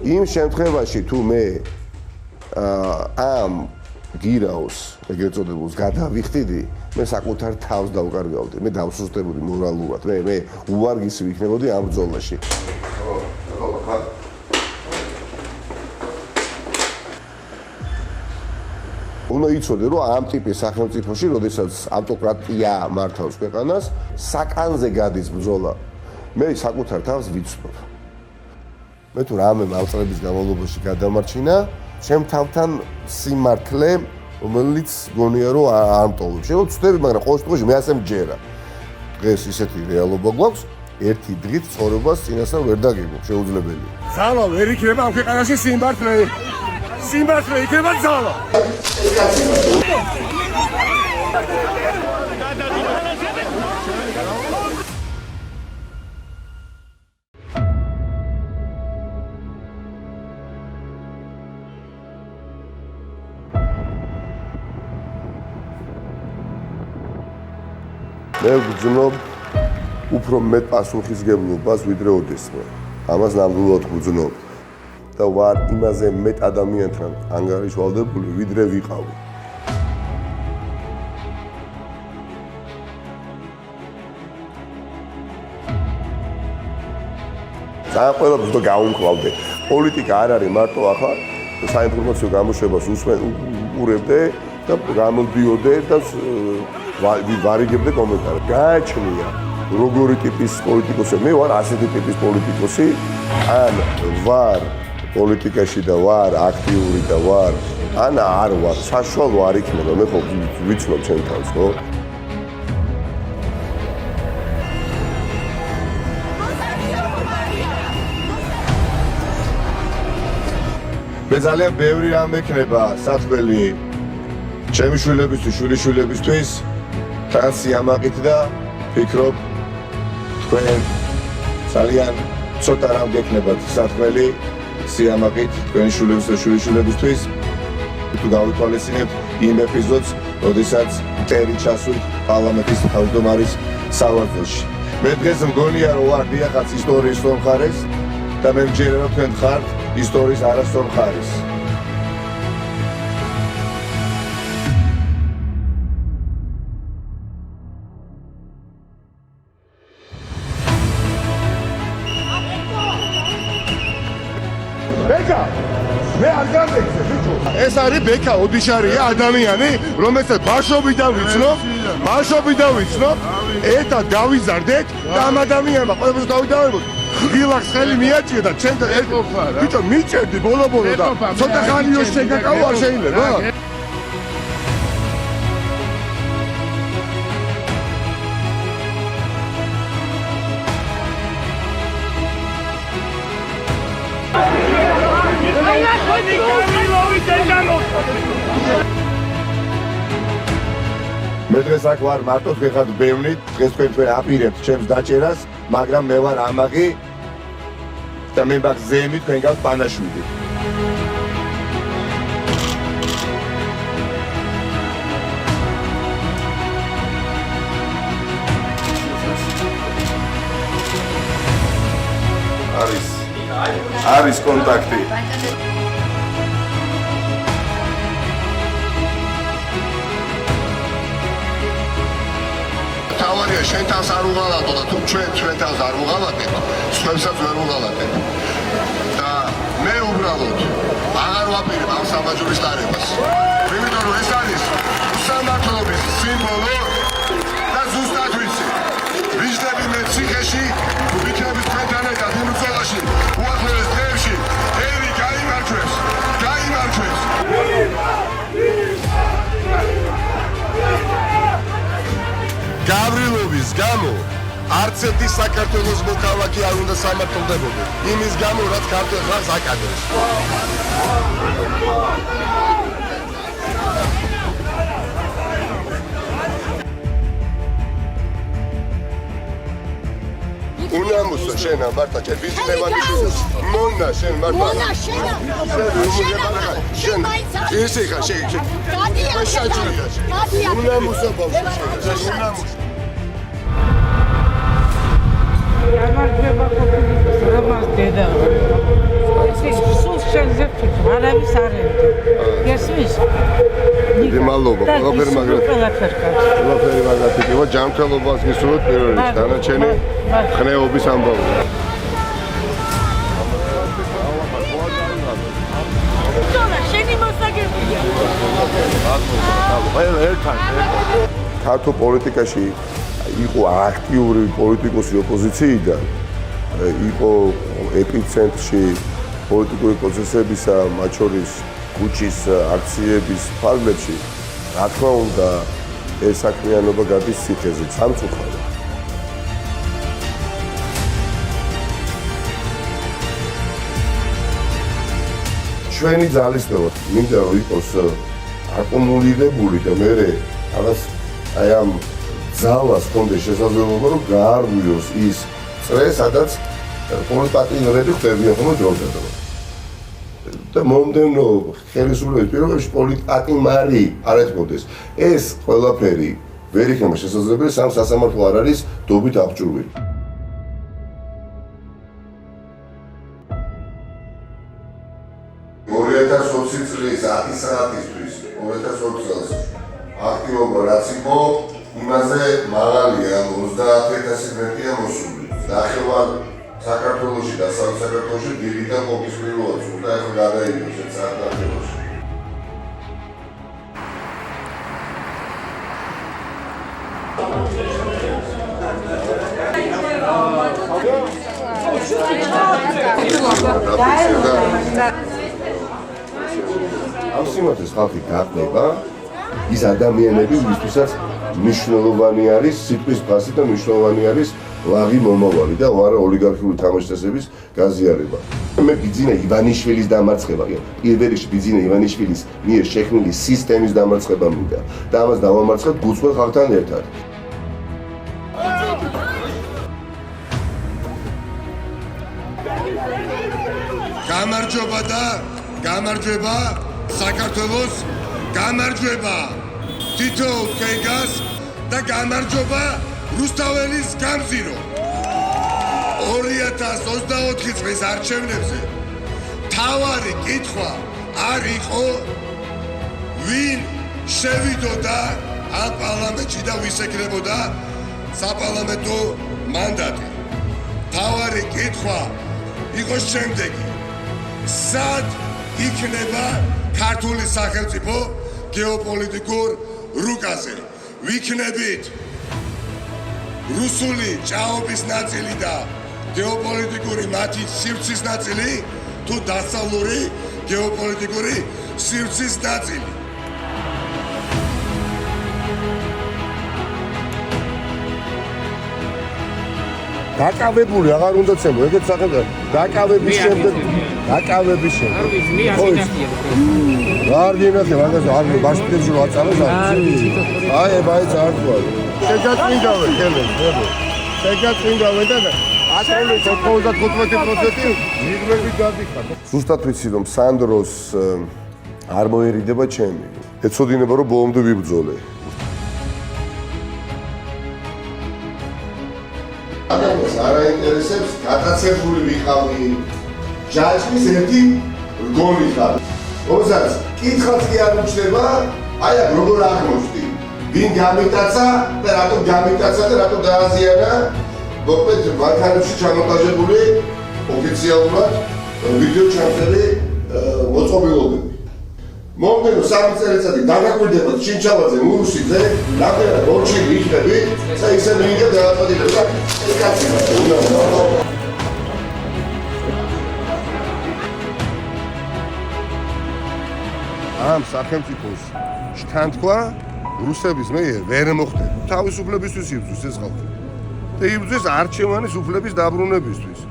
იმ შემთხვევაში თუ მე ამ გირაოს ეგრეთ წოდებულს გადავიხდიდი, მე საკუთარ თავს დავკარგავდი, მე დავსუსტებოდი მორალურად, მე უვარგისი ვიქნებოდი ამ ბრძოლაში. უნდა იცოდე, რომ ამ ტიპის სახელმწიფოში, როდესაც ავტოკრატია მართავს ქვეყანას, საკანზე გადის ბრძოლა. მე საკუთარ თავს ვიცნობ. მე თუ რამე წლების განმავლობაში გადამარჩინა, ჩემ თავთან სიმართლე, რომელიც გონია რომ არ მტოვებ. შეიძლება ვწდები, მაგრამ ყოველ შემთხვევაში მე ასე მჯერა. დღეს ისეთი რეალობა გვაქვს, ერთი დღით ცხოვრებას წინასწარ ვერ დაგეგმო, შეუძლებელია. ძალა ვერ იქნება ამ ქვეყანაში სიმართლე. სიმართლე იქნება ძალა. მე ვგრძნობ უფრო მეტ პასუხისგებლობას ვიდრე ოდესმე. ამას ნამდვილად ვგრძნობ და ვარ იმაზე მეტ ადამიანთან ანგარიშვალდებული, ვიდრე ვიყავი. ძალიან ყველაფერს და გავუმკლავდე. პოლიტიკა არ არის მარტო ახლა საინფორმაციო გამოშვებას უყურებდე და გამოდიოდე და ვარიგებდე კომენტარებს. გააჩნია როგორი ტიპის პოლიტიკოსი მე ვარ, ასეთი ტიპის პოლიტიკოსი, ან ვარ პოლიტიკაში და ვარ აქტიური და ვარ, ან არ ვარ, საშუალო არ იქნება, მე ხო ვიცნობ ჩემ თავს, ხო? მე ძალიან ბევრი რამ ექნება საწყელი ჩემი შვილებისთვის, შვილიშვილებისთვის, თან სიამაყით და ვფიქრობ თქვენ ძალიან ცოტა რამ გექნებათ საწყელი სიამაყით თქვენი შვილებს და შვილიშვილებისთვის. თუ გავითვალისწინებთ იმ ეპიზოდს, როდესაც მტერი ჩასვით პარლამენტის თავმჯდომარის სავარძელში. მე დღეს მგონია, რომ ვარ დიახაც ისტორიის სწორ მხარეს და მე მჯერა, რომ თქვენ ხართ ისტორიის არასწორ მხარეს. ბეკა მე არ გამექცე ბიჭო ეს არის ბეკა ოდიშარია ადამიანი რომელსაც ბავშვობიდან ვიცნობ ერთად დავიზარდეთ და ამ ადამიანმა ყველაფერს დავიდავებოთ ღილაკს ხელი მიაჭია და ჩემთან ბიჭო მიჭერდი ბოლო და ცოტა ხანიო შეგაკავო არ შეიძლება მე დღეს აქ ვარ მარტო თქვენ ბევრნით, დღეს თქვენ აპირებთ ჩემს დაჭერას, მაგრამ მე ვარ ამაყი და მე მაგ ზემი თქვენ გაქვთ პანაშვილი. არის კონტაქტი. თავარია შენ თავს არ უღალატო და თუ ჩვენ თავს არ უღალატებ, სხვებსაც ვერ უღალატებ. და მე უბრალოდ აღარ ვაპირებ ამ სამაჯურის დარებას. იმიტომ რომ ეს არის უსამართლობის სიმბოლო და ზუსტად ვიცი. ვიждები მე ციხეში, ვიქნები თქვენთან ერთად იმ ბრძოლაში, უახლოეს დღეებში, ერი გაიმარჯვებს. გავრილობის გამო არც ერთი საქართველოს მოქალაქე არ უნდა სამართლდებოდა. იმის გამო, რაც ქართულ ხალხს აკადებს. უნამუსა შენ მარტა ჩემ ბიზნესმენის მონა შენ მარტა მონა შენ ესე ხარ შენ გადია უნამუსა ბავშვი უნამუსა გამარჯვება ყოფილი. რა მაგ დედა. არავის არ ემდო. გესმის? დიდი მადლობა, ყველაფერი მაგრად. ყველაფერი მაგრად იქნება, ჯანმრთელობას გისურვებთ პირველ რიგში, დანარჩენი ხნეობის ამბავი. შენი მოსაგებია. ქართულ პოლიტიკაში იყო აქტიური პოლიტიკოსი ოპოზიციიდან, იყო ეპიცენტრში პოლიტიკური პროცესებისა, მათ შორის კუჩის აქციების ფარგლებში. რა თქმა უნდა, ეს საქმიანობა გადის ციხეზე, სამწუხაროდ. ჩვენი ძალისხმევა მინდა რომ იყოს აკუმულირებული და მე რაღაც აი ამ ძალას ჰქონდეს შესაძლებლობა რომ გაარღვიოს ის წრე, სადაც პოლიტიკოსები ხდებიან ხოლმე დროდადრო. და მომდევნო ხელისუფლების პირობებში პოლიტიკოსი არ ეთმოდეს. ეს ყველაფერი ვერ იქნება შესაძლებელი, სამ სასამართლო არ არის დობით აღჭურვილი. 2020 წლის 10 საათისთვის 2020 წელს აქტივობა რაც იყო იმაზე მაღალია 30000 მეტია მოსული. ნახევარ საქართველოში და დასავლეთ საქართველოში დილიდან ყოფის პირველად უნდა ახლა გადაიდოს ეს საათში. ამ სიმართლეს ხალხი გახდება ის ადამიანები, ვისთვისაც მნიშვნელოვანი არის სიტყვის ფასი და მნიშვნელოვანი არის ლაღი მომავალი და არა ოლიგარქიული თამაშწესების გაზიარება. მე ბიძინა ივანიშვილის დამარცხება, პირველ რიგში ბიძინა ივანიშვილის მიერ შექმნილი სისტემის დამარცხება მინდა და ამას დავამარცხებ გუწველ ხალხთან ერთად. გამარჯობა და გამარჯვება საქართველოს, გამარჯვება თითოეულ თქვენგანს და გამარჯობა რუსთაველის გამზირო. 2024 წლის არჩევნებზე თავარი კითხვა არ იყო ვინ შევიდოდა ამ პარლამენტში და ვის ეკრებოდა საპარლამენტო მანდატი. თავარი კითხვა იყო შემდეგი: სად იქნება ქართული სახელმწიფო გეოპოლიტიკურ რუკაზე? ვიქნებით რუსული ჭაობის ნაწილი და გეოპოლიტიკური მათი სივრცის ნაწილი თუ დასავლური გეოპოლიტიკური სივრცის ნაწილი? დაკავებული აღარ უნდა ცემო, ეგეც სახელმწიფო დაკავების შემდეგ რა არ გინახია მაგაზე არ ბაშკეთებში რო აწამეს აი ბაიც არ თქვა შეგაწმინდავენ შეგაწმინდავენ და აწოლე 95% მიგრები გადიხარ ზუსტად ვიცი რომ სანდროს არ მოერიდება ჩემი ეცოდინება რომ ბოლომდე ვიბრძოლე არა ინტერესებს გატაცებული ვიყავი ჯაჭვის ერთი გოლი ხარ როდესაც კითხავთ კი არ უჩნდება აი აქ როგორ აღმოჩნდი ვინ გამიტაცა და რატომ გამიტაცა და რატომ დააზიანა მოკლედ მანქანებში ჩამონტაჟებული ოფიციალურად ვიდეო ჩამწერი მოწყობილობები მომდენო 3 წელიწადი დაგაკვირდებათ ჩინჩალაძე მურუსიძე რამდენად ორჩილი იქნები და ისე მიიღე დააწოდებს და ეს კაცი ამ სახელმწიფოს შთანთქვა რუსების მიერ ვერ მოხდება თავისუფლებისთვის იბრძვის ეს ხალხი და იბრძვის არჩევანის უფლების დაბრუნებისთვის